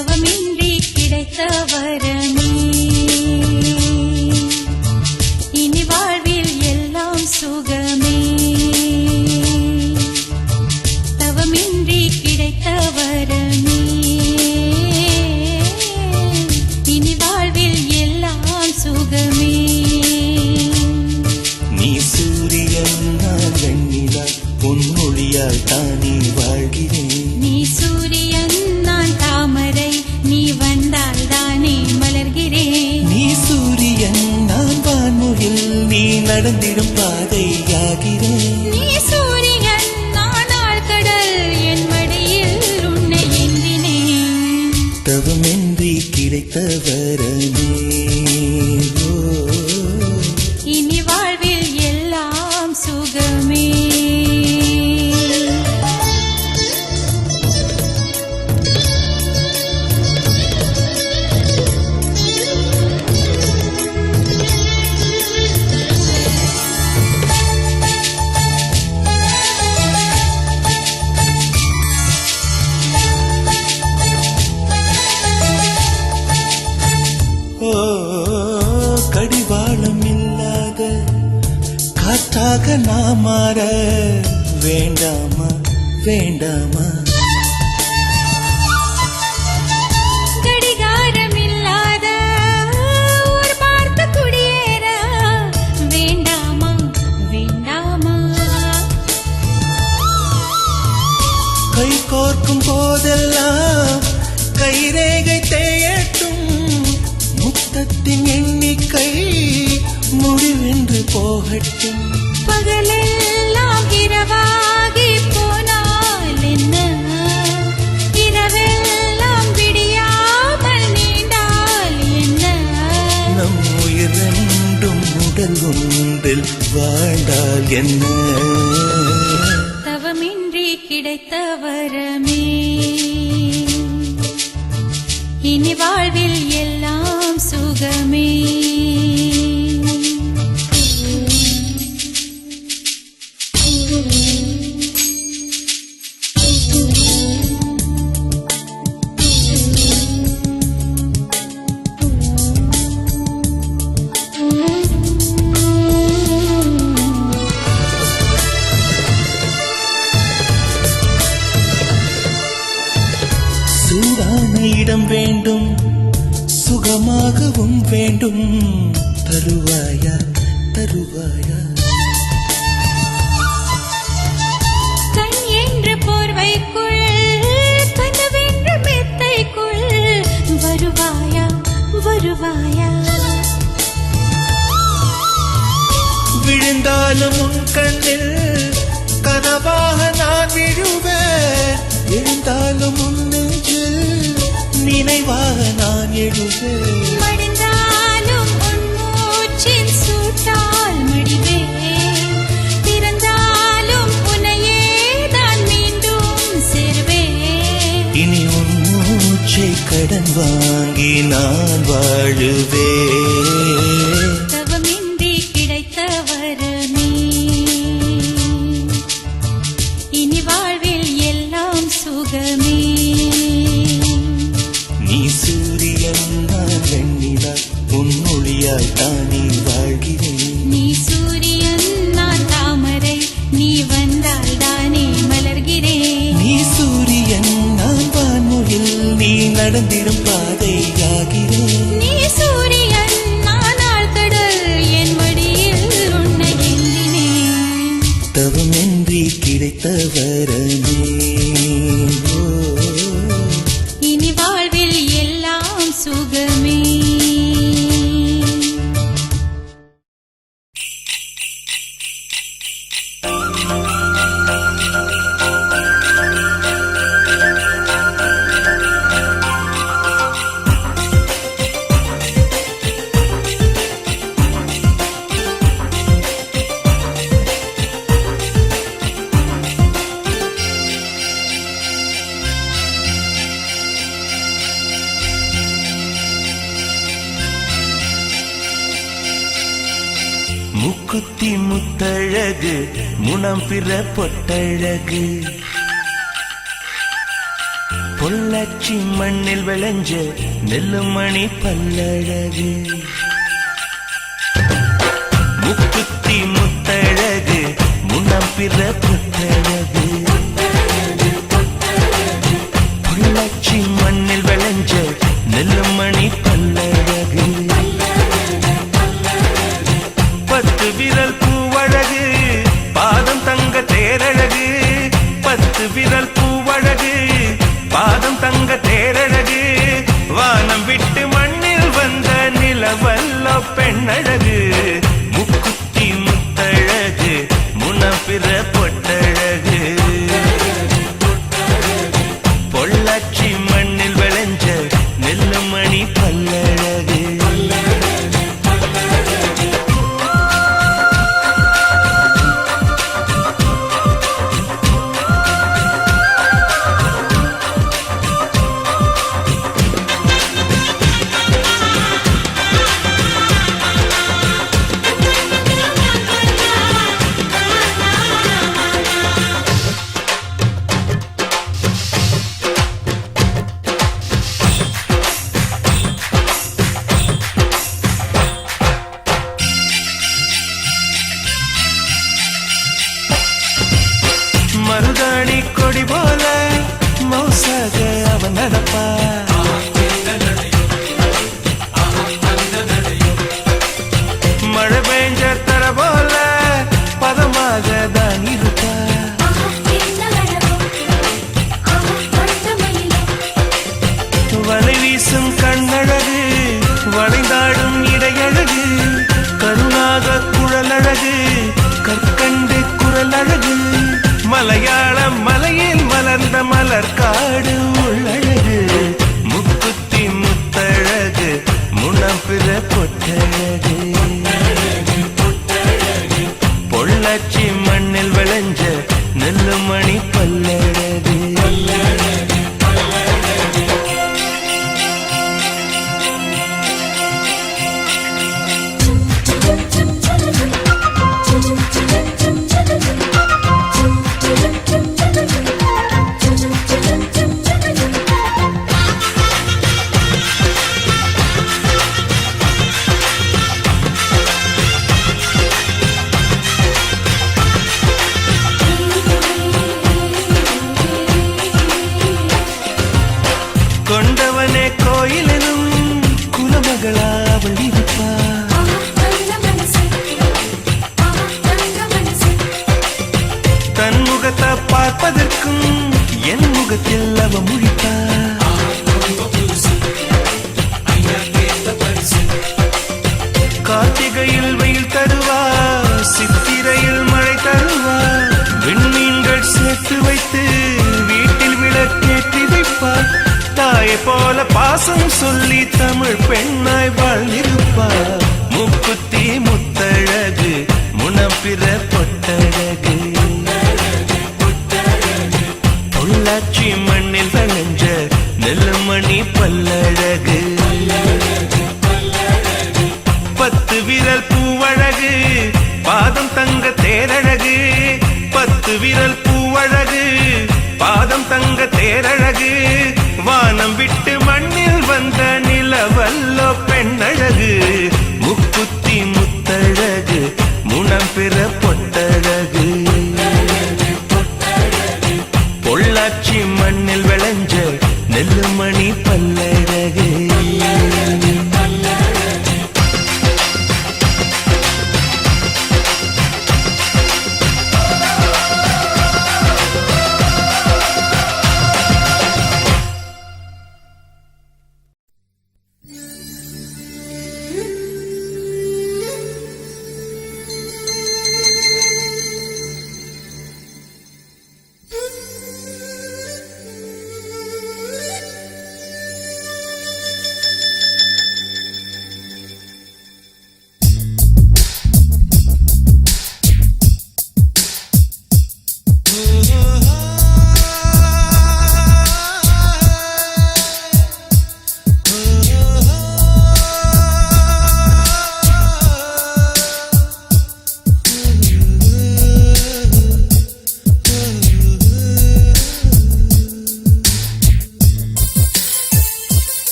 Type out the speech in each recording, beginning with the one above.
தவமின்றி கிடைத்த வரமே இனி வாழ்வில் எல்லாம் சுகமே தவமின்றி கிடைத்த வரமே இனி வாழ்வில் எல்லாம் சுகமே நீ சூரியன் நான் வெண்ணிலா பொன்மொழியால் தானே வாழ்கிறேன் நீ சூரியன் நான் தாமரை நீ வந்தால் தானே மலர்கிறேன் நீ சூரியன் நான் வான்முகில் நீ நடந்திடும் பாதையாகிறேன் நீ சூரியன் நான் ஆழ்கடல் என் மடியில் உன்னை எண்ணினேன் தவமின்றி கிடைத்த வரமே இனி வாழ்வில் எல்லாம் சுகமே கடிவாளம் இல்லாத காற்றாக நாம் மாற வேண்டாமா வேண்டாமா கடிகாரம் இல்லாத ஊர் பார்த்து குடியேற வேண்டாமா வேண்டாமா கை கோர்க்கும் போதெல்லாம் கைரேகை தேயட்டும் முத்தத்தின் எண்ணிக்கை முடிவென்று போகட்டும் பகலெல்லாம் இரவாகி போனால் என்ன இரவெல்லாம் விடியாமல் நீண்டால் என்ன நம் உயிர் ரெண்டும் உடல் ஒன்றில் வாழ்ந்தால் என்ன தவமின்றி கிடைத்த வரமே இனி வாழ்வில் எல்லாம் சுகமே சூடான இடம் வேண்டும் சுகமாகவும் வேண்டும் தருவாயா தருவாயா கண் என்ற போர்வைக்குள் கனவென்ற மெத்தைக்குள் வருவாயா வருவாயா விழுந்தாலும் உன் கண்ணில் கனவாக நான் விழுவேன் எழுந்தாலும் உன் நெஞ்சில் நினைவாக நான் எழுவேன் மடிந்தாலும் உன் மூச்சின் சூட்டால் மடிவேன் பிறந்தாலும் உன்னையே தான் மீண்டும் சேர்வேன் இனி உன் மூச்சை கடன் வாங்கி நான் வாழுவேன் தவமின்றி கிடைத்த வரமே இனி வாழ்வில் எல்லாம் சுகமே நீ சூரியன் நான் வெண்ணிலா பொன்மொழியால் தானே வாழ்கிறேன் நீ சூரியன் நான் தாமரை நீ வந்தால் தானே மலர்கிறேன் நீ சூரியன் நான் வான்முகில் நீ நடந்திடும் பாதையாகிறேன் நீ சூரியன் நான் ஆழ்கடல் என் மடியில் உன்னை எண்ணினேன் தவமின்றி கிடைத்த வரமே இனி வாழ்வில் எல்லாம் சுகமே முக்குத்தி முத்தழகு முனம் பிற பொட்டழகு பொள்ளாச்சி மண்ணில் விளைஞ்ச நெல்லுமணி பல்லழகு முக்குத்தி முத்தழகு முன்னம் பிற புத்தழகு பொள்ளாச்சி மண்ணில் விளைஞ்ச நெல்லுமணி பல்லழகு பத்து விரல் பூவழகு பாதம் தங்க தேரழகு பத்து விரல் பூவழகு பாதம் தங்க தேரழகு வானம் விட்டு மண்ணில் வந்த நிலவல்ல பெண்ணழகு முக்குத்தி முத்தழகு முனப்பிற பொட்டழகு பொள்ளாச்சி மண்ணில் விளைஞ்ச நெல்லுமணி பல்லழகு மருதாணி கொடி போல மௌசாக அவன் நடப்பா மழை பெஞ்ச தர போல பதமாக தான் இருப்பா வலை வீசும் கண்ணழகு வளைந்தாடும் இடையழகு கருணாக குழலழகு கற்கண்டு குரலழகு மலையாள மலையில் மலர்ந்த மலர்காடு உள்ளழகு முக்குத்தி முத்தழகு முனப்பிற பொட்டழகு பொள்ளாச்சி மண்ணில் விளைஞ்ச நெல்லுமணி பல்லழகு கொண்டவனே கோயிலும் குலமகளா அவள் இருப்பா தன் முகத்தை பார்ப்பதற்கும் என் முகத்தில் அவ முழிப்பா கார்த்திகையில் வெயில் தருவா சித்திரையில் மழை தருவா விண்மீன்கள் சேர்த்து வைத்து வீட்டில் விளக்கேற்றி வைப்பார் தாயை போல பாசம் சொல்லி தமிழ் பெண்ணாய் வாழ்ந்திருப்பார் முக்குத்தி முத்தழகு முனப்பிற பொட்டழகு பொள்ளாச்சி மண்ணில் விளைஞ்ச நெல்லுமணி பல்லழகு பத்து விரல் பூவழகு பாதம் தங்க தேரழகு பத்து விரல் பூவழகு பாதம் தங்க தேரழகு வானம் விட்டு மண்ணில் வந்த நிலவல்லோ பெண்ணழகு முக்குத்தி முத்தழகு முனம் பிற பொட்டழகு பொள்ளாச்சி மண்ணில் விளைஞ்ச நெல்லுமணி பல்லழகு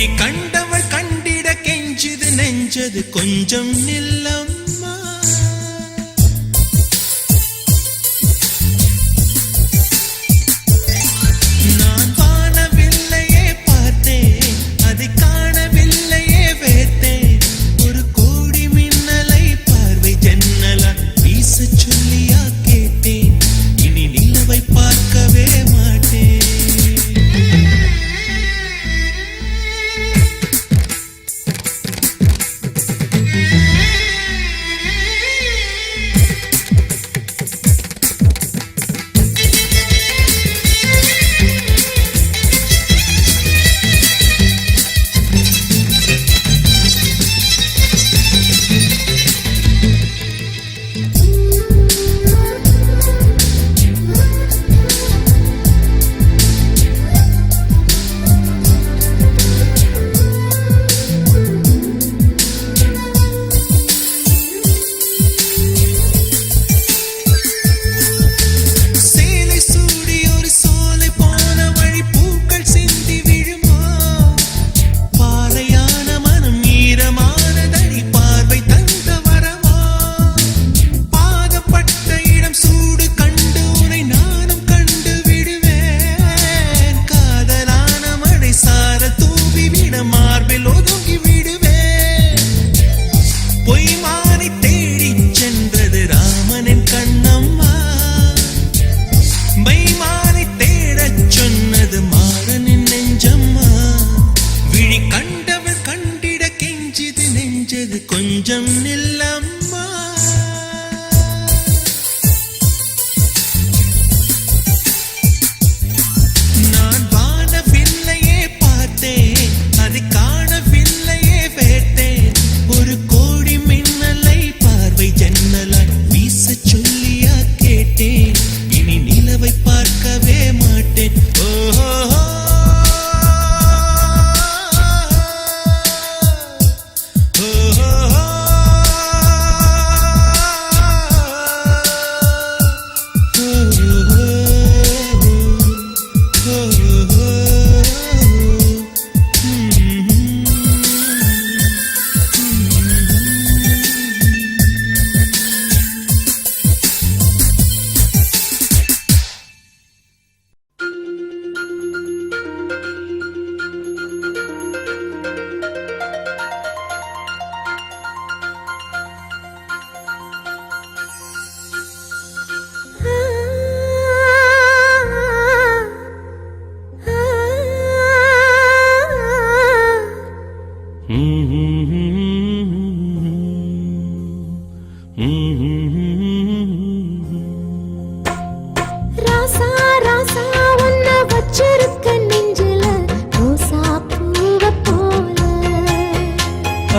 விழி கண்டவள் கண்டிட கெஞ்சது நெஞ்சது கொஞ்சம் நில்லம்மா. நான் வானவில்லையே பார்த்தேன், அதை காணவில்லையே வேத்தேன். ஒரு கோடி மின்னலை பார்வை ஜன்னலா வீச சொல்லியா கேட்டேன். இனி நிலவை பார்க்கவே மாட்டேன். கொஞ்சம் நில்லம்மா. நான் வானவில்லையே பார்த்தேன், அதை காணவில்லையே வேட்டேன். ஒரு கோடி மின்னலை பார்வை ஜன்னலாய் வீச சொல்லியா கேட்டேன். இனி நிலவை பார்க்கவே மாட்டேன். ஓஹோ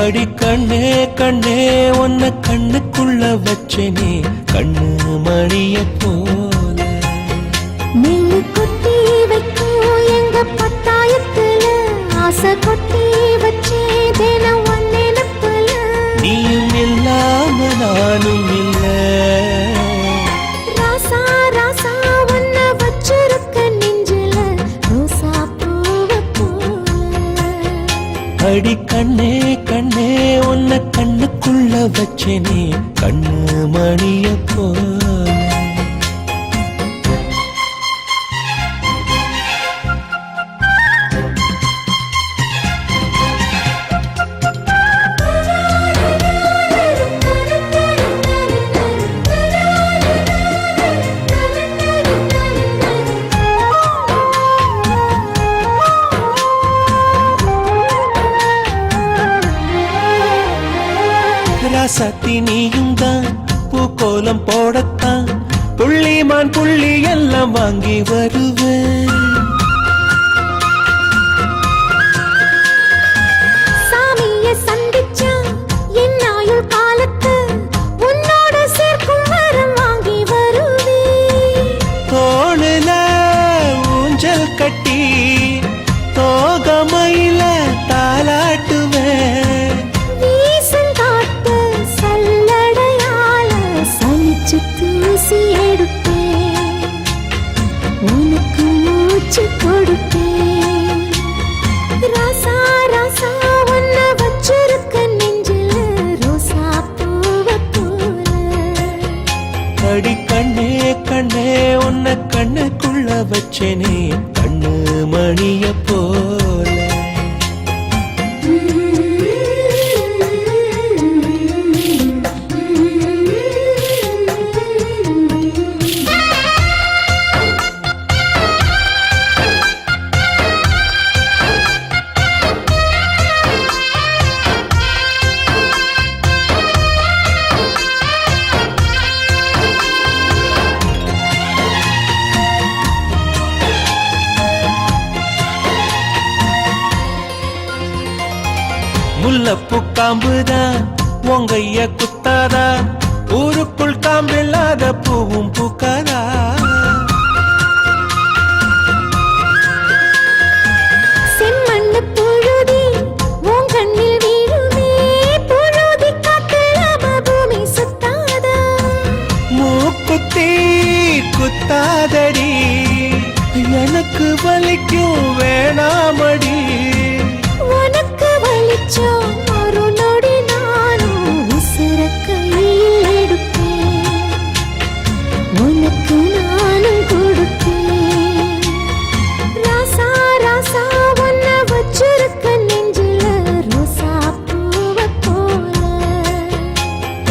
அடி கண்ணே கண்ணே உன்னை கண்ணுக்குள்ள வச்சேனே கண்ணு மணிய போல. நெல்லு கொட்டி வைக்கும் எங்க பத்தாயத்துல ஆசை கொட்டி வச்சே தினம் ஒன்னெனப்புல. நீயும் இல்லாம நானும் இல்ல. ராசா ராசா உன்னை வச்சிருக்க நெஞ்சில ரோசா பூவ போல. அடி கண்ணே கண்ணே உன்னை கண்ணுக்குள்ள வச்சேனே கண்ணு மணிய போல. ராசாத்தி நீயும் தான் பூக்கோலம் போடத்தான் புள்ளிமான் புள்ளி எல்லாம் வாங்கி வருவேன். சாமிய சந்திச்சா என் ஆயுள் காலத்து உன்னோட சேர்க்கும் வரம் வாங்கி வருவேன். தோளுல ஊஞ்சல் கட்டி தோகமையில தாலாட்டுவேன். தூசி எடுப்பேன் உனக்கு முல்லப்பூ காம்புதான் உங்கைய குத்தாதா, ஊருக்குள் காம்பில்லாத பூவும் பூக்காதா. செம்மண்ணு புழுதி உன் கண்ணில் வீழுமே, புழுதி காத்தலாம பூமி சுத்தாதா. மூக்குத்தி குத்தாதடி, எனக்கு வலிக்கும் வேணாமடி. உனக்கு வலிச்சோம் ஒரு நொடி நானும் உசுர கையில் எடுப்பேன், உனக்கு நானும் கொடுப்பேன். ராசா ராசா உன்னை வச்சிருக்க நெஞ்சில ரோசா பூவை போல.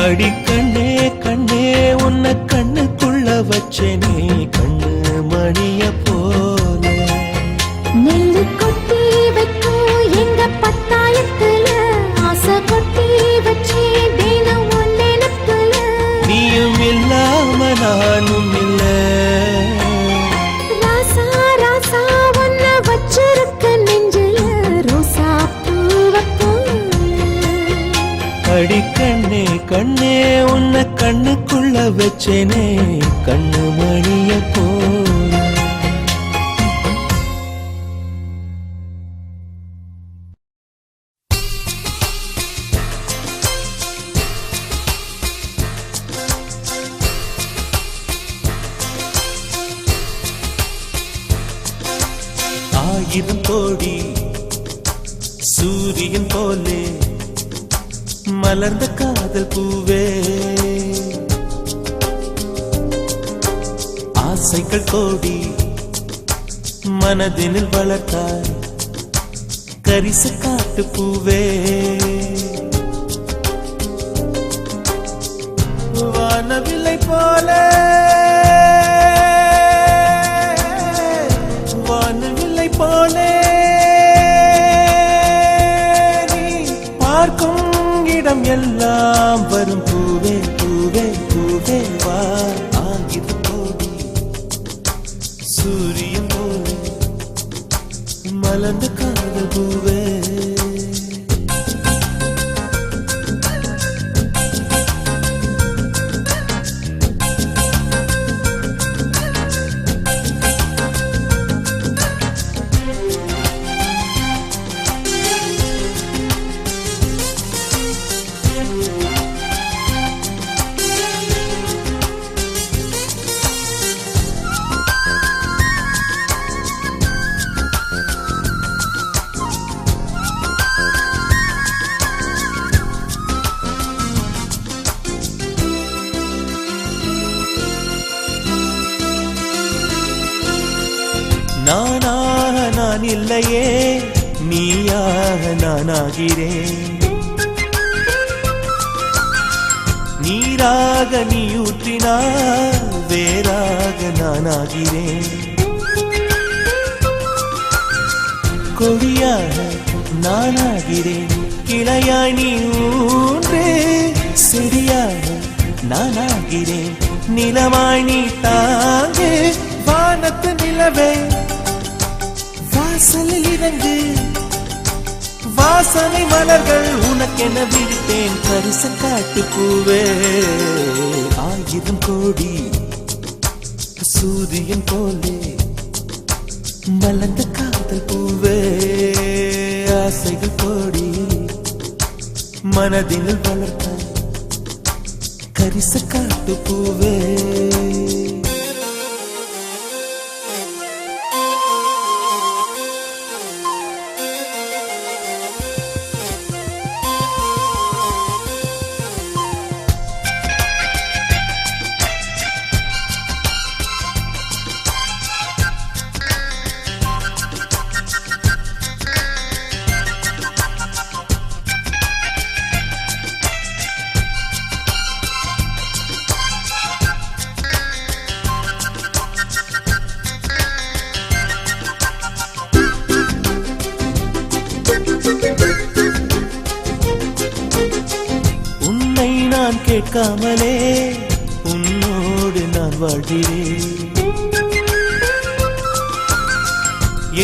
அடி கண்ணே கண்ணே உன்னை கண்ணுக்குள்ள வச்சேனே, கண்ணு மணிய போல. நெல்லு கொட்டி வைக்கும் எங்க பத்தாயத்துல, ஆசை கொட்டி வச்சே தினம் உன் நினைப்புல. நீயும் இல்லாம நானும் இல்ல. ராசா ராசா உன்னை வச்சிருக்க நெஞ்சில ரோசா பூவை போல. அடி கண்ணே கண்ணே உன்னை கண்ணுக்குள்ள வச்சேனே, கண்ணு மணிய போல. ஆயிரம் கோடி சூரியன் போலே மலர்ந்த காதல் பூவே, ஆசைகள் கோடி மனதினில் வளர்த்தாய் கரிச காட்டு பூவே. வானவில்லை போல வானவில்லை போலே நீ பார்க்கும் இடம் எல்லாம் வரும் பூவே பூவே பூவே வா. ஆகிரும் கோடி சூரியன் போலே மலர்ந்த காதல் பூவே. நானாக நான் இல்லையே, நீயாக நானாகிறேன். நீராக நீ ஊற்றினார் வேறாக நானாகிறேன். கொடியாக நானாகிறேன், கிளையாய் நீ ஊன்று செடியாக நானாகிறேன். நிலமாய் நீ தாங்கு வானத்து நிலவே, வாசலில் இறங்கு வாசனை மலர்கள் உனக்கென விடுத்தேன் பரிச காட்டு பூவே. ஆயிரம் கோடி சூரியன் போலே மலர்ந்த காதல் பூவே. ஆசைகள் கோடி மனதினில் வளர்த்த கரிச காட்டு பூவே. நான் கேட்காமலே உன்னோடு நான் வாழ்கிறேன்.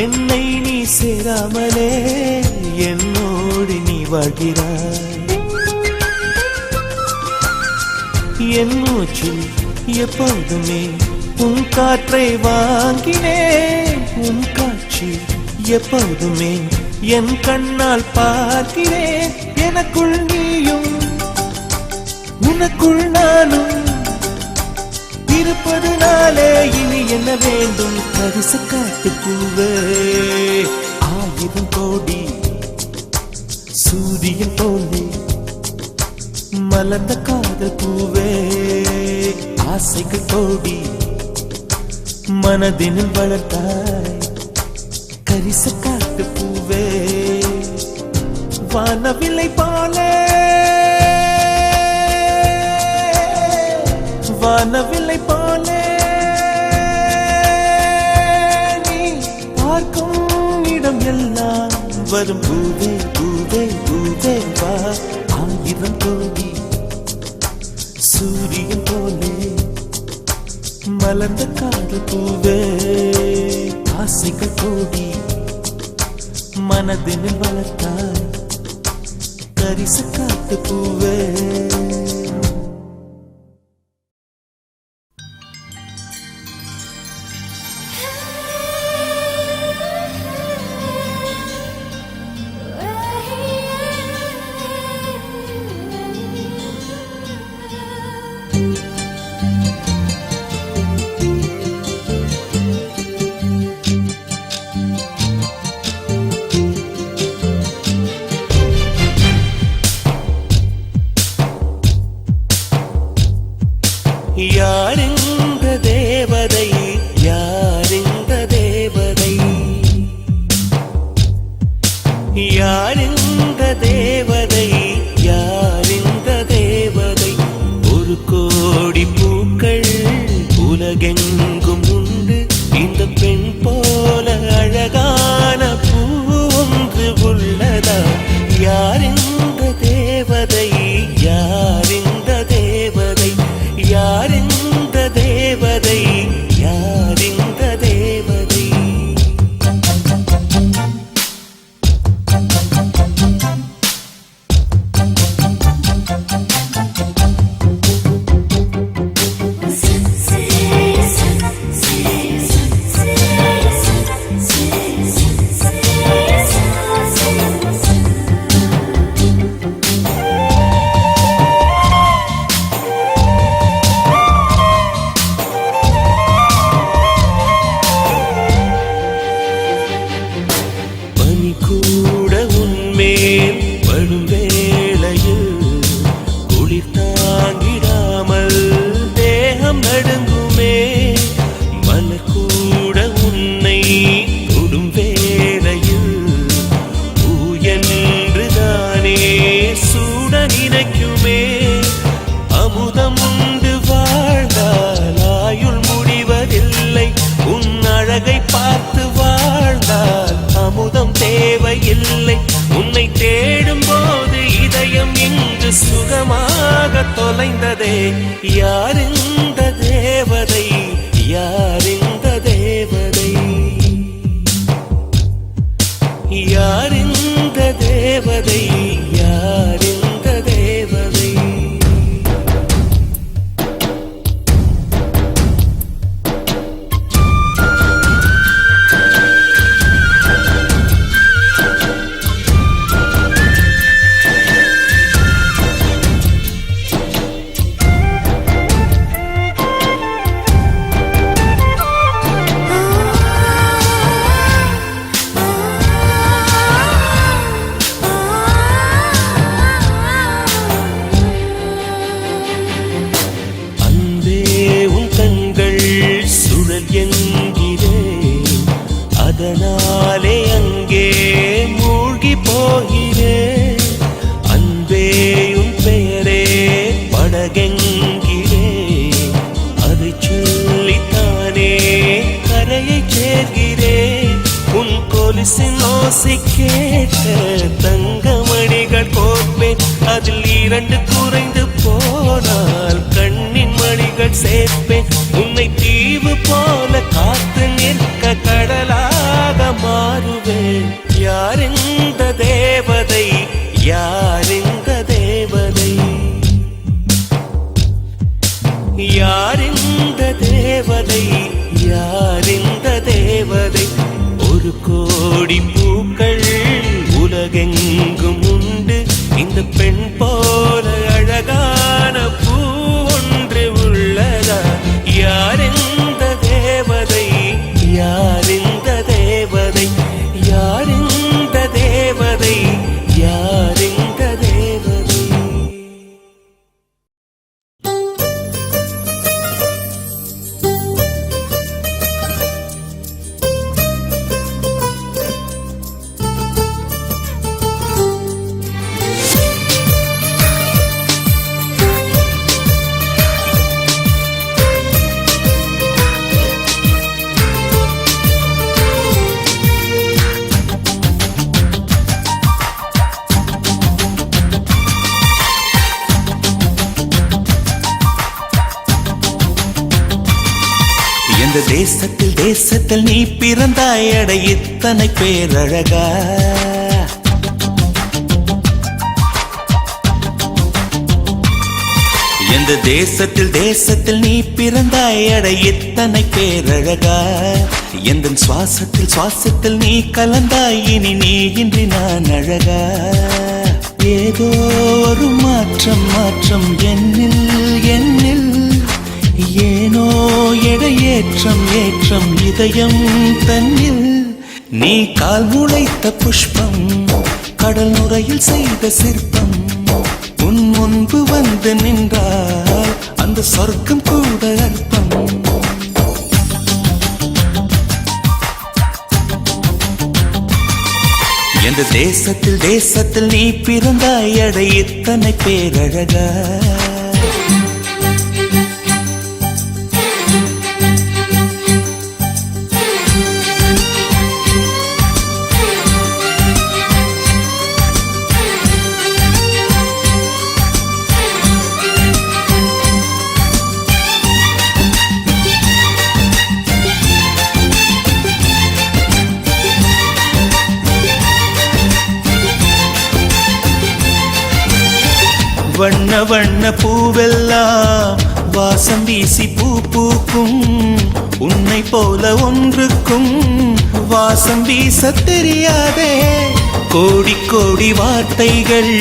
என்னை நீ சேராமலே என்னோடு நீ வாழ்கிறாய். என் மூச்சில் எப்போதுமே உன் காற்றை வாங்கினேன். உன் காட்சி எப்போதுமே என் கண்ணால் பார்க்கிறேன். எனக்குள் நீயும் உனக்குள் நானும் இருப்பதுனாலே இனி என்ன வேண்டும்? பரிசு காட்டு பூவே, 1000 கோடி சூரியன் போலே மலர்ந்த காதல் பூவே, ஆசைகள் கோடி மனதினில் வளர்த்தாய். கரிச காட்டு பூவே, வானவில்லை போலே வானவில்லை போலே நீ பார்க்கும் இடம் எல்லாம் வரும் பூவே பூவே பூவே வா. 1000 கோடி சூரியன் போலே மலர்ந்த காதல் பூவே, ஆசைகள் கோடி மனதினில் வளர்த்தாய். கரிச காட்டு பூவே. யாரிந்த தேவதை, யாரிந்த தேவதை, யாரிந்த தேவதை, யாரிந்த தேவதை? 1 கோடி பூக்கள் உலகெங்கும் உண்டு, இந்த பெண் போல அழகான பூ ஒன்று உள்ளதா? யாரிந்த தேவதை, யாரிந்த தேவதை, யாரிந்த தேவதை, யாரிந்த தேவதை? இல்லை. உன்னை தேடும் போது இதயம் இங்கு சுகமாக தொலைந்ததே. யார் இந்த தேவதை, யார் இந்த தேவதை, யார் இந்த தேவதை, யார் இந்த தேவதை? அதனாலே அங்கே மூழ்கி போகிறேன். அன்பே உன் பெயரே படகெங்கிலே, அதை சொல்லித்தானே கரையை சேர்கிறேன். உன் கொலுசின் ஓசை கேட்ட தங்கமணிகள் கோர்ப்பேன். அதில் 2 குறைந்து போனால் கண்ணின் மணிகள் சேர்ப்பேன். உன்னை தீவு போல காத்து நிற்க கடலாக மாறுவேன். யார் இந்த தேவதை, யார் தேவதை யார் இந்த தேவதை ஒரு கோடி பூக்கள் உலகெங்கும் உண்டு இந்த பெண் போல அழகான பூ ஒன்று உள்ளதா யார் இந்த தேவதை யார் இந்த தேவதை யார் இந்த தேவதை யார் இந்த தேவதை எந்த தேசத்தில் நீ பிறந்தாய் அட இத்தனை பேரழகா எந்த தேசத்தில் நீ பிறந்தாய் அட இத்தனை பேரழகா எந்த சுவாசத்தில் நீ கலந்தாய் இனி நீ இன்றி நான் அழகா ஏதோ ஒரு மாற்றம் என்னில் ஏனோ ஏற்றம் இதயம் தன்னில் நீ கால் முளைத்த புஷ்பம் கடல் நுரையில் செய்த சிற்பம் உன் முன்பு வந்து நின்றால் அந்த சொர்க்கம் கூட அற்பம் எந்த தேசத்தில் நீ பிறந்தாய் அட இத்தனை பேரழகா வண்ண பூவெல்லாம் வாசம் வீசி பூ பூக்கும் உன்னை போல ஒன்றுக்கும் வாசம் வீச தெரியாதே கோடி வார்த்தைகள்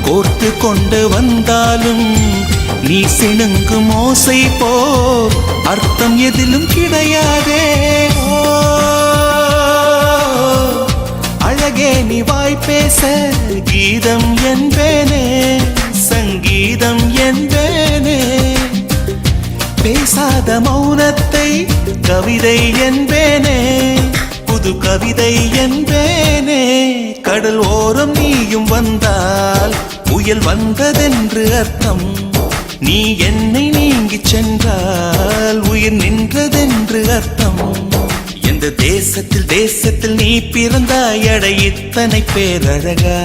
கோர்த்து கொண்டு வந்தாலும் நீ சிணுங்கும் ஓசை போல் அர்த்தம் எதிலும் கிடையாதே அழகே நீ வாய் பேச கீதம் என்பேனே சங்கீதம் என்பேனே பேசாத மௌனத்தை கவிதை என்பேனே புது கவிதை என்பேனே கடல் ஓரம் நீயும் வந்தால் புயல் வந்ததென்று அர்த்தம் நீ என்னை நீங்கிச் சென்றால் உயிர் நின்றதென்று அர்த்தம் எந்த தேசத்தில் நீ பிறந்தாய் அட இத்தனை பேரழகா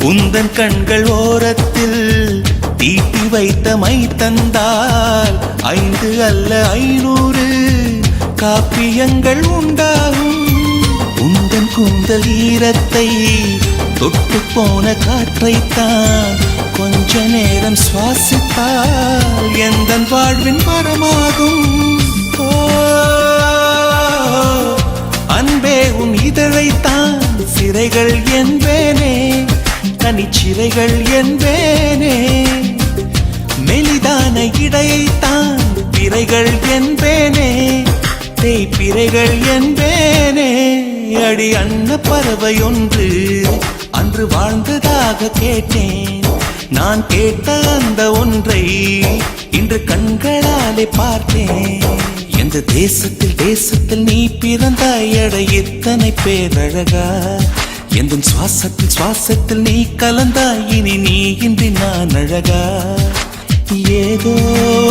உந்தன் கண்கள் ஓரத்தில் தீட்டி வைத்த மை தந்தால் 5 அல்ல 500 காப்பியங்கள் உண்டாகும் உந்தன் கூந்தல் ஈரத்தை தொட்டு போன காற்றைத்தான் கொஞ்ச நேரம் சுவாசித்தால் எந்தன் வாழ்வின் மரமாகும் அன்பே உன் இதழைத்தான் சிறைகள் என்பேனே தனிச்சிறைகள் என்பேனே மெலிதான இடையைத்தான் பிறைகள் என்பேனே தேய்பிறைகள் என்பேனே அடி அன்ன பறவை ஒன்று அன்று வாழ்ந்ததாக கேட்டேன் நான் கேட்ட அந்த ஒன்றை இன்று கண்களாலே பார்த்தேன் எந்த தேசத்தில் நீ பிறந்தாய் அட இத்தனை பேரழகா எந்த சுவாசத்தில் சுவாசத்தில் நீ கலந்தாய், இனி நீ இன்றி நான் அழகா. ஏதோ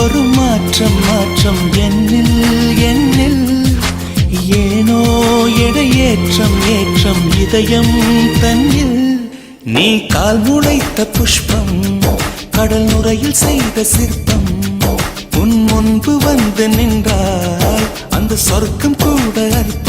ஒரு மாற்றம் மாற்றம் என்னில் என்னில், ஏனோ எடை ஏற்றம் ஏற்றம் இதயம் தன்னில். நீ கால் முளைத்த புஷ்பம், கடல் நுரையில் செய்த சிற்பம், உன் முன்பு வந்து நின்றால் அந்த சொர்க்கம் கூட அர்த்தம்.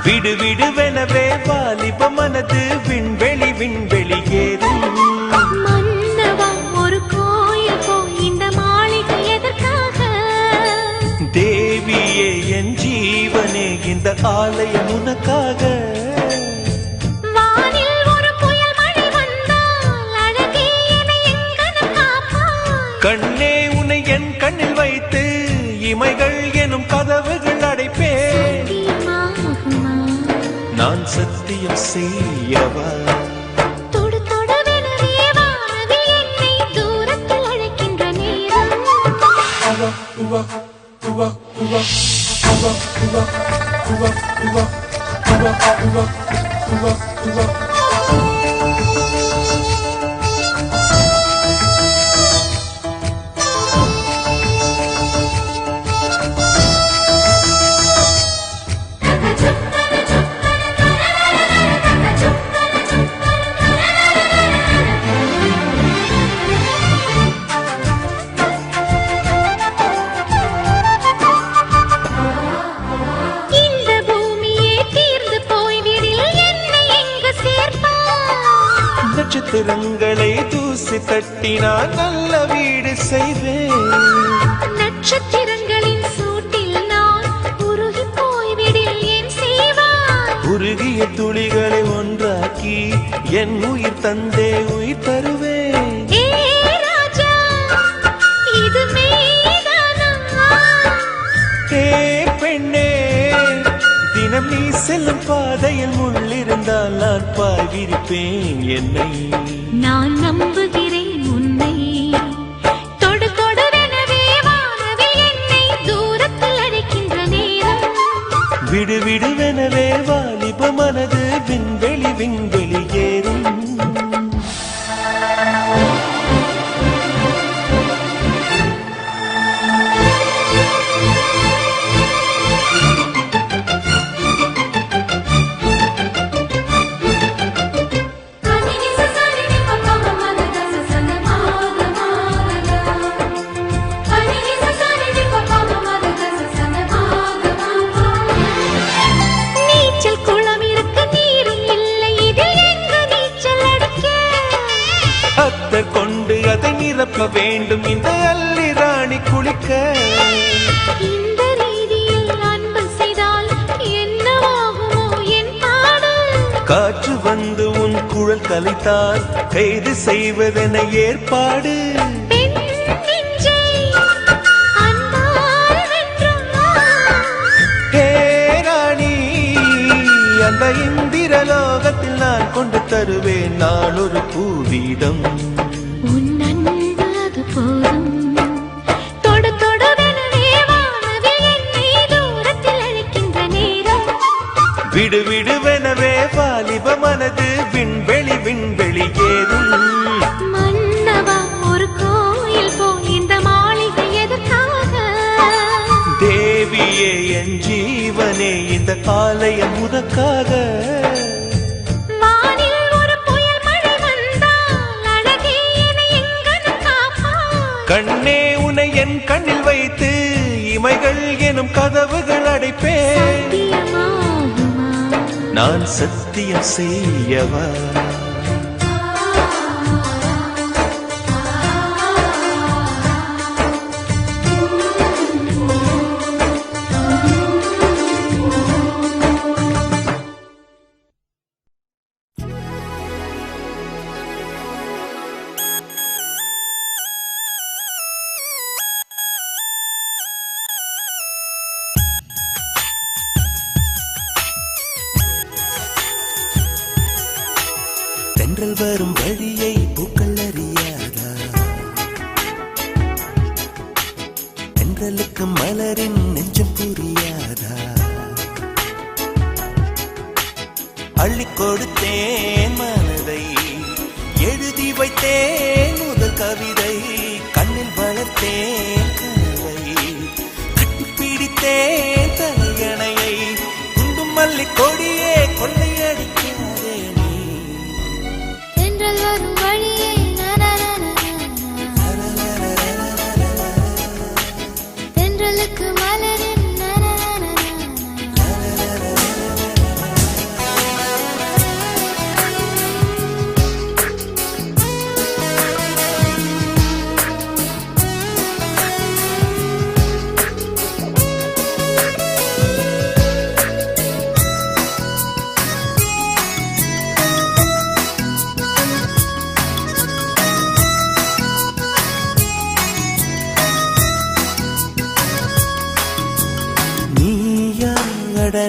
விடுவிடுவெனவே வாலிப மனது விண்வெளி விண்வெளி ஏறும். மன்னவா ஒரு கோயில் போய் இந்த மாளிகை எதற்காக? தேவியே என் ஜீவனே இந்த ஆலயம் உனக்காக. வானில் ஒரு புயல் மழை வந்தால் அழகே என்னை எங்கனம் காப்பாய். கண்ணே உன்னை என் கண்ணில் வைத்து இமைகள் எனும் கதவுகள் அடைப்பேன். நான் சத்தியம் செய்யவா? தொடு தொடுவெனவே வானவில் என்னை தூரத்தில் அழைக்கின்ற நேரம். நட்சத்திரங்களை தூசி தட்டினால் நல்ல வீடு செய்வேன். நட்சத்திரங்களின் சூட்டில் நான் உருகி போய்விடில் என் செய்வாய். உருகிய துளிகளை ஒன்றாக்கி என் உயிர் தந்தே உயிர் தருவேன். ஏ ராஜா, இது மெய்தானா? ஏ பெண்ணே, தினம் நீ செல்லும் பாதையில் முள்ளிருந்தால் நான் பாய்விருப்பேன் என்னை. நான் நம்புகிறேன் உன்னை. தொடு தொடுவெனவே வானவில் என்னை தூரத்தில் அழைக்கின்ற நேரம். விடுவிடுவெனவே வாலிப மனது விண்வெளி விண்வெளி ஏறும். கொண்டு அதை நிரப்ப வேண்டும் இந்த அல்லி ராணி குளிக்க. இந்த ரீதியில் அன்பு செய்தால் என்னவாகுமோ என் பாடல்? காற்று வந்து உன் குழல் கலைத்தால் கைது செய்வதென ஏற்பாடு. பெண் நெஞ்சை அன்பால் வென்றாய். ஹே ராணி, அந்த இந்திரலோகத்தில் நான் கொண்டு தருவேன் நான் ஒரு பூவீதம். உன் அன்பு அது போதும். தொடு தொடுவெனவே வானவில் என்னை தூரத்தில் அழைக்கின்ற நேரம். விடுவிடுவெனவே வாலிப மனது விண்வெளி விண்வெளி ஏறும். மன்னவா ஒரு கோயில் போய் இந்த மாளிகை எதற்காக? தேவியே என் ஜீவனே இந்த ஆலயம் உனக்காக. வானில் ஒரு புயல் மழை வந்தால் அழகே என்னை எங்கனம் காப்பாய். கண்ணே உன் என் கண்ணில் வைத்து இமைகள் எனும் கதவுகள் அடைப்பேன். சத்தியமாகுமா? நான் சத்தியம் செய்யவா? தென்றல் வரும் வழியை பூக்கள் அறியாதா? தென்றலுக்கு மலரின் நெஞ்சம் புரியாதா? அள்ளி கொடுத்தேன் மனதை, எழுதி வைத்தேன் முதல் கவிதை, கண்ணில் வளர்த்தேன் கனவை, கட்டிப்பிடித்தேன் தலையணையை, குண்டும் மல்லி கொடியே கொள்ளையடிக்காதே நீ. தென்றல் வரும் வழியே தென்றலுக்கு மலரின்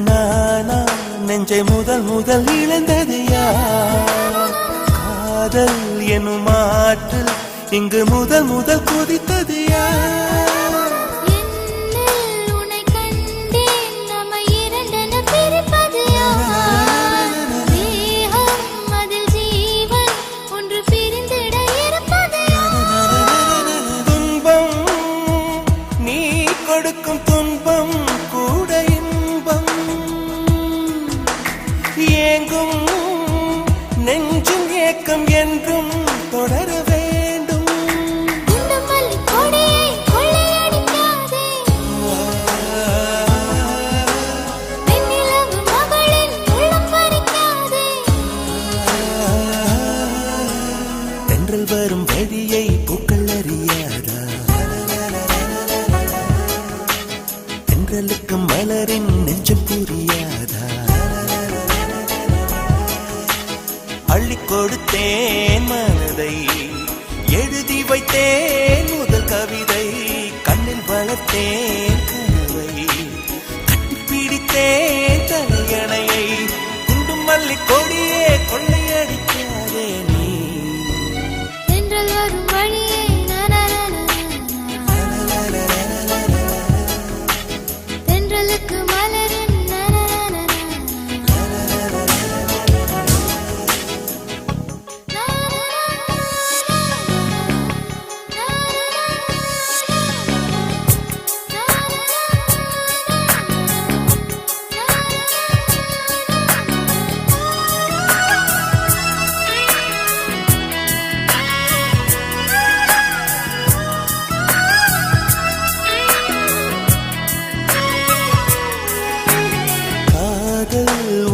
நானா நெஞ்சை முதல் முதல் இழந்தது யார்? காதல் எனும் ஆற்றில் இங்கு முதல் முதல் குதித்தது யார்? என்னில் உன்னை கண்டேன், நம்மை இரண்டென பிரிப்பது யார்? தேகம் அதில் ஜீவன் ஒன்று பிரிந்திட இருப்பது யார்? துன்பம் நீ கொடுக்கும் துன்பம் கூட இன்பம், ஏங்கும் நெஞ்சும் ஏக்கம் என்றும் தொடர வேண்டும். குண்டும் மல்லி கொடியை கொள்ளையடிக்காதே, வெண்ணிலவு மகளின் உள்ளம் பறிக்காதே. தென்றல் வரும் வழியை பூக்கள் அறியாதா? தென்றலுக்கு மலரின் நெஞ்சம் புரியாதா? அள்ளி கொடுத்தேன் மனதை, எழுதி வைத்தேன் முதல் கவிதை, கண்ணில் வளர்த்தேன் கனவை, கட்டிப்பிடித்தேன் தலையணையை, குண்டும் மல்லி கொடியே கொள்ளையடிக்காதே நீ. தென்றல் வரும் வழியே தென்றலுக்கு மலரின்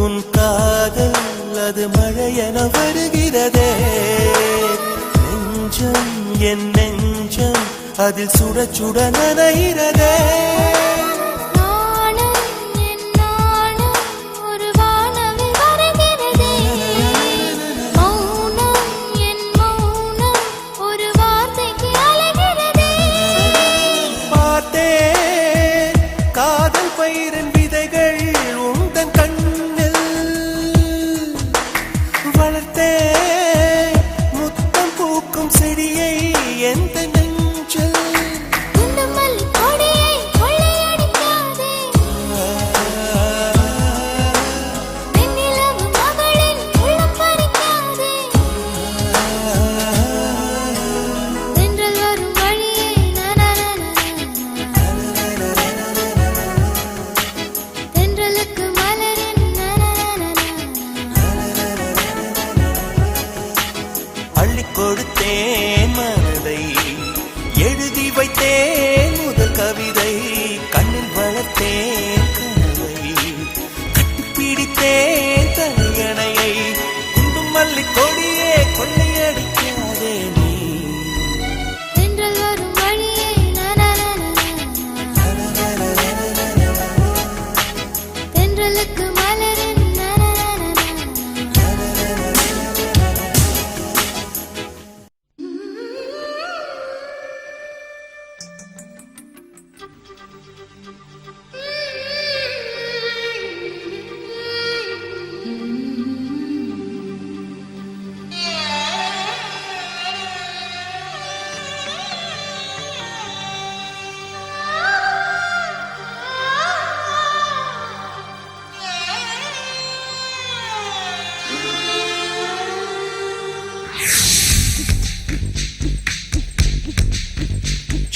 உன் காதல் அது மழையென வருகிறதே, நெஞ்சம் என் நெஞ்சம் அதில் சுட சுட நனைகிறதே. ஒரு வானவில் வருகிறதே, மௌனம் என் மௌனம் ஒரு வார்த்தைக்கு அலைகிறதே. பார்த்தேன் காதல் பயிரின் விதைகள் உந்தன் கண்ணில், வளர்த்தேன் முத்தம் பூக்கும் செடியை எந்த நெஞ்சில். குண்டும் மல்லி கொடியை கொள்ளையடிக்காதே, வெண்ணிலவு மகளின் உள்ளம் பறிக்காதே. தென்றல் வரும் வழியே தென்றலுக்கு மலரின் அள்ளி கொடுத்தேன் மனதை, எழுதி வைத்தேன் முதல் கவிதை, கண்ணில் வளர்த்தேன் கனவை, கட்டிப்பிடித்தேன் தலையணையை, குண்டும் மல்லி கொடியே கொள்ளையடிக்காதே நீ. தென்றல் வரும் வழியே தென்றலுக்கு மலரின்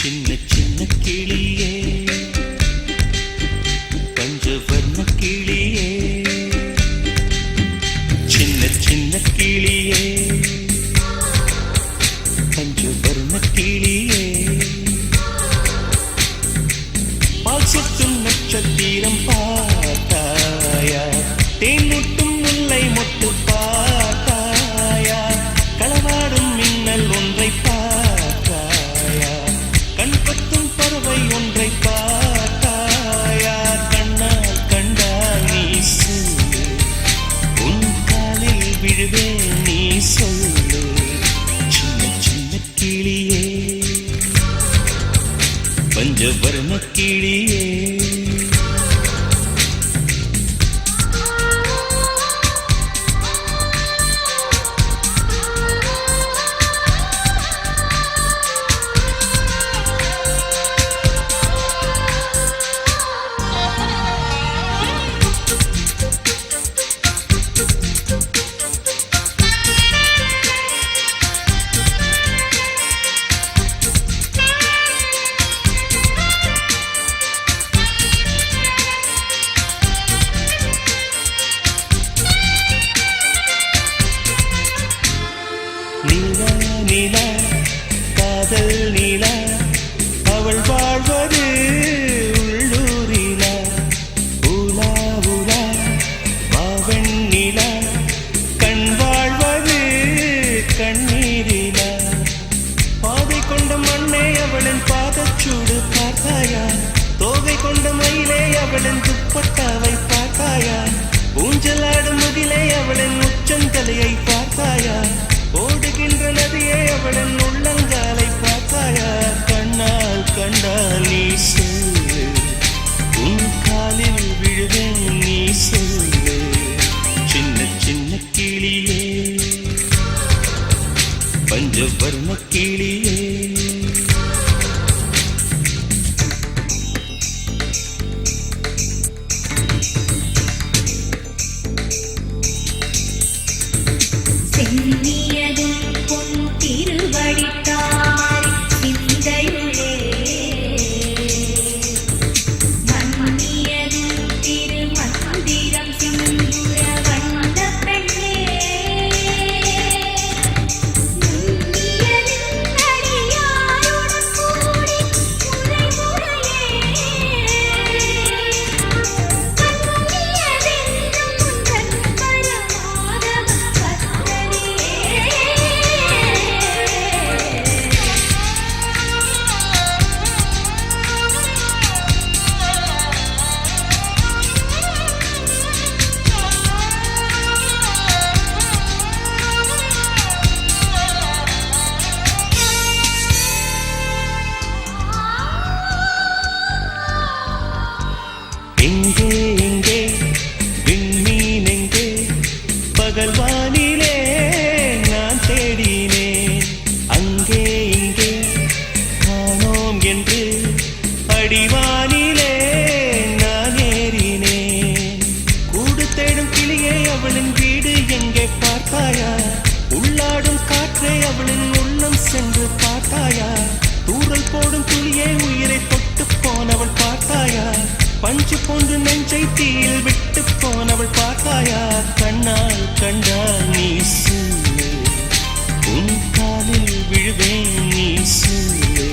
சின்ன சின்ன கிளியே, பஞ்சவர்ண கிளியே, சின்ன சின்ன கிளியே, பஞ்சவர்ண கிளியே, பால் சொட்டும் நட்சத்திரம் பார்த்தாயா, தேன் முட்டும் முல்லை மொட்டு பார்த்தாயா, களவாடும் மின்னல் ஒன்றை பார்த்தாயா, கண் கொத்தும் பறவை ஒன்றை பார்த்தாயா, கண்ணால் கண்டால் நீ சொல்லு, உன் காலில் விழுவேன் நீ சொல்லு. சின்ன சின்ன கிளியே, பஞ்சவர்ண கிளியே, நீலா நீலா காதல் நீலா, அவள் வாழ்வது உள்ளூரிலா, ஊலா ஊலா வாவன் நீலா, கண் வாழ்வது கண்ணீரிலா, பாதை கொண்ட மண்ணே அவளின் பாதச்சூடு பார்த்தாயா, தோகை கொண்ட மயிலே அவளின் துப்பட்டாவை பார்த்தாயா, ஊஞ்சலாடும் முகிலே அவளின் உச்சந்தலையை பார்த்தாயா, ஓடுகின்ற நதியே அவளின் உள்ளங்காலை பார்த்தாயா, கண்ணால் கண்டால் நீ சொல்லு, உன் காலில் விழுவேன் நீ சொல்லு. சின்ன சின்ன கிளியே, பஞ்சவர்ண கிளியே, சென்னியதும் பொன் திருவடித்தாய் சிந்தையுளே, மன்னியதும் திருமந்திரம் சிந்துர வந்த பெண்ணே, நுண்ணியதும் அடியாருடன் கூடி முறை முறையே, கண்ணியதென்றும் உந்தன் பரமாதவ எங்கே எங்கே விண்மீன் எங்கே, பகல் வானிலே நான் தேடினேன், அங்கே இங்கே காணோம் என்று அடிவானிலே நான் ஏறினேன், கூடு தேடும் கிளியே அவளின் வீடு எங்கே பார்த்தாயா, உள்ளாடும் காற்றே அவளின் உள்ளம் சென்று பார்த்தாயா, தூறல் போடும் துளியே உயிரை தொட்டு போனவள் பார்த்தாயா, பஞ்சு போன்று நெஞ்சை தீயில் விட்டு போனவள் பார்த்தாயா, கண்ணால் கண்டால் நீ சொல்லு, உன் காலில் விழுவேன் நீ சொல்லு.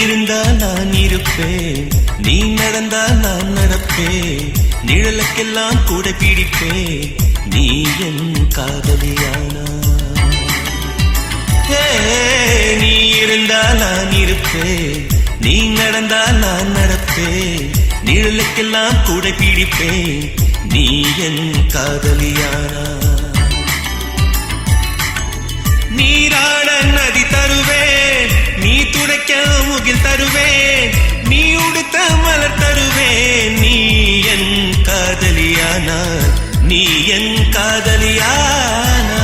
இருந்தால் நான் இருப்பேன், நீ நடந்தால் நான் நடப்பேன், நிழலுக்கெல்லாம் கூட பிடிப்பேன், நீ என் காதலியானா. நீ இருந்தால் நான் இருப்பேன், நீ நடந்தால் நான் நடப்பேன், நிழலுக்கெல்லாம் கூட பிடிப்பேன், நீ என் காதலியானா. நீராட நதி தருவேன், நீ துடைக்க முகில் தருவேன், நீ உடுத்த மலர் தருவேன், நீ என் காதலியானா, நீ என் காதலியானா.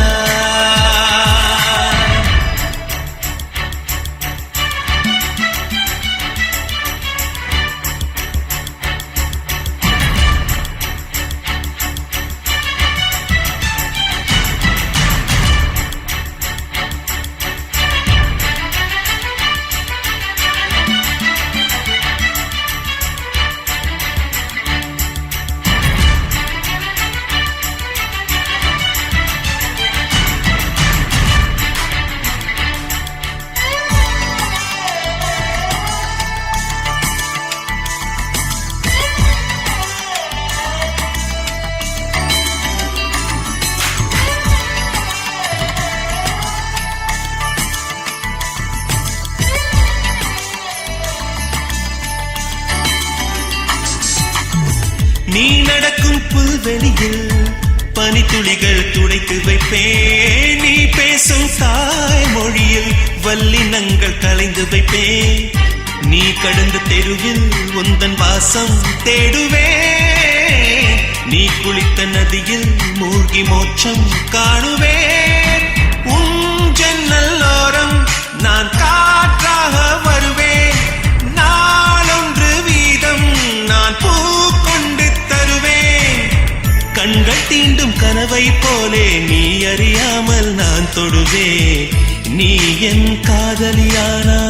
நீ நடக்கும் புல்வெளியில் பனித்துளிகள் துடைத்து வைப்பேன், நீ பேசும் தாய்மொழியில் வல்லினங்கள் கலைந்து வைப்பேன், நீ கடந்த தெருவில் உந்தன் வாசம் தேடுவேன், நீ குளித்த நதியில் மூழ்கி மோட்சம் காணுவேன், உன் ஜன்னலோரம் நான் காற்றாக வருவேன், நாளொன்று வீதம் நான் பூ கண்கள் தீண்டும் கனவை போலே நீ அறியாமல் நான் தொடுவே, நீ என் காதலியானா.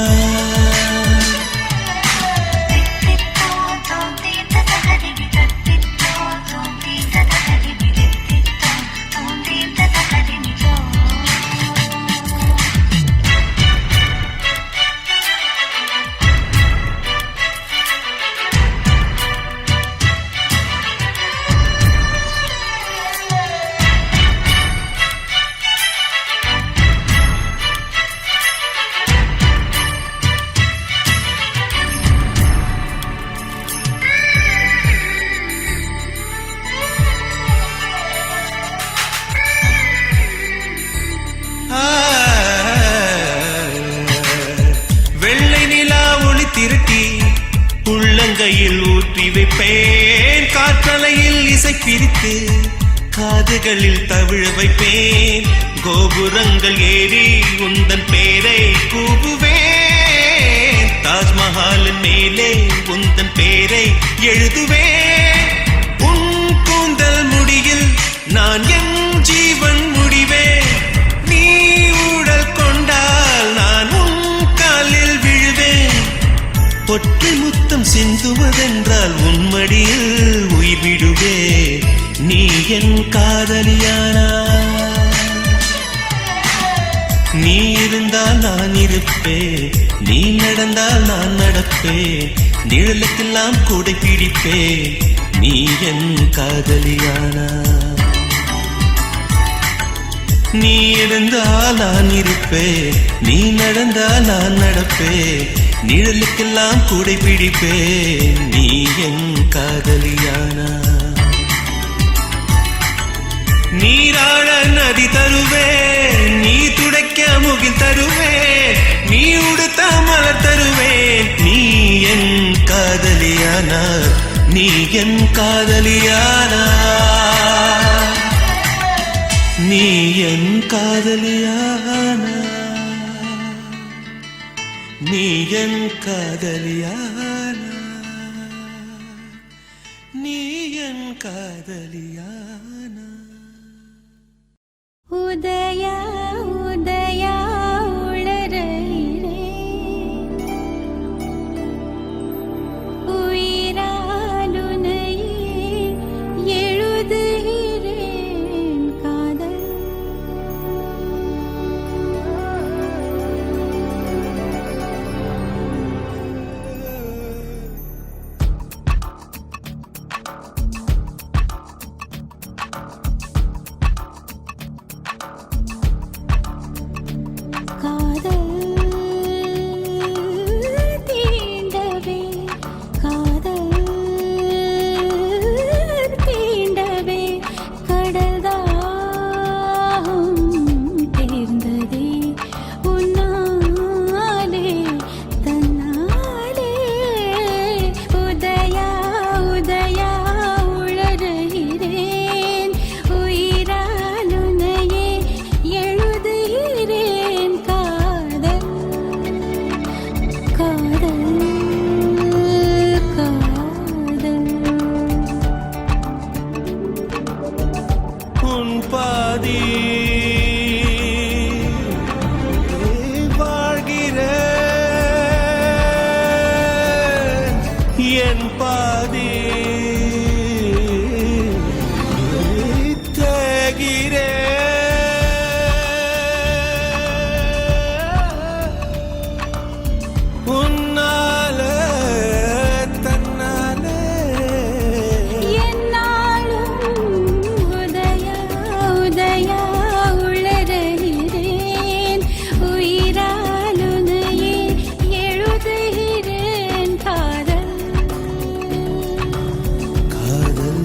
திருட்டி உள்ளங்கையில் ஊற்றி வைப்பேன், காற்றலையில் இசை பிரித்து காதுகளில் தவிழ வைப்பேன், கோபுரங்கள் ஏறி உந்தன் பேரை கூவுவேன், தாஜ்மஹாலின் மேலே உந்தன் பேரை எழுதுவேன், உன் கூந்தல் முடியில் நான் என் ஜீவன் முடிவேன், நீ ஊடல் கொண்டால் நான் உன் காலில் விழுவேன், பொற்றை முத்தம் சிந்துவதென்றால் உன்மடியில் உயிர் விடுவே, நீ என் காதலியானா. நீ இருந்தால் நான் இருப்பேன், நீ நடந்தால் நான் நடப்பேன், நிழலுக்கெல்லாம் கூட பிடிப்பேன், நீ என் காதலியானா. நீ இருந்தால் நான் இருப்பேன், நீ நடந்தால் நான் நடப்பேன், நிழலுக்கெல்லாம் கூடை பிடிப்பேன், நீ என் காதலியானா. நீராட நதி தருவேன், நீ துடைக்க முகில் தருவேன், நீ உடுத்த மலர் தருவேன், நீ என் காதலியானா, நீ என் காதலியானா, நீ என் காதலியானா, நீ என் காதலியானா, நீ என் காதலியானா. உதயா உதயா உளரையிலே உயிராலுனையே எழுதுகிறேன் காதல். என் பாதி உன்னால தன்னாலே என்னாலும் உதயா உதயா உளறுகிறேன் உயிராலுனையே எழுதுகிறேன் காதல் காதல்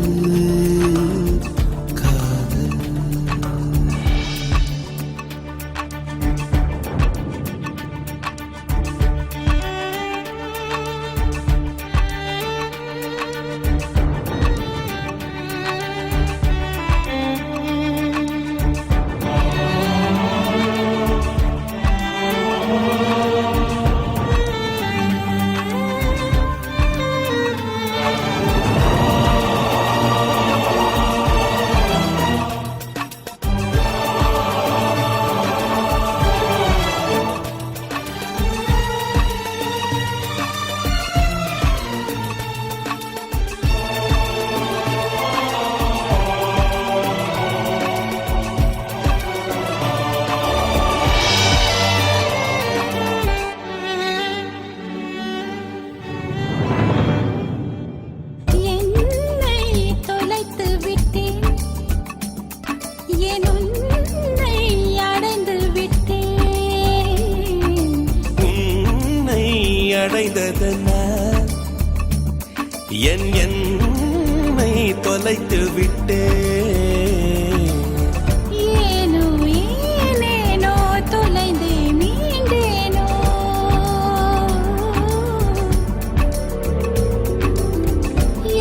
என்னை தொலைத்து விட்டேன் என் உன்னை அடைந்து விட்டேன் உன்னை அடைந்ததனால் என்னை தொலைத்து விட்டேன் ஏனோ ஏனேனோ தொலைந்தே மீண்டேனோ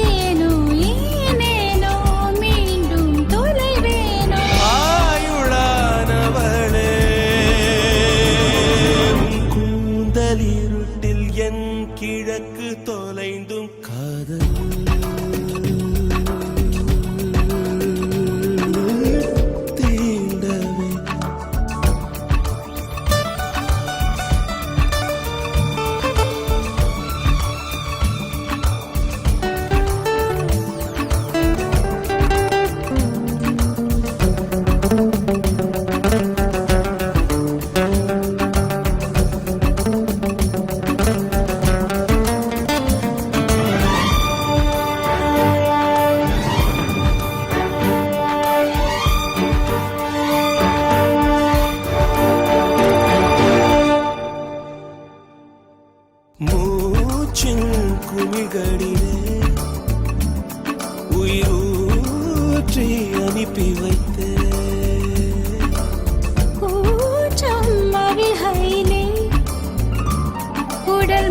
ஏனோ ஏனேனோ மீண்டும் தொலைவேனோ ஆயுளானவளே உன் கூந்தலிருட்டில் என் கிழக்கு தொலைந்தும் காதல் தீண்டவே மூச்சின் குமிழ்களிலே உயிரூற்றி அனுப்பி வைத்தேன் கூச்சம் அவிழ்கையிலே உடல்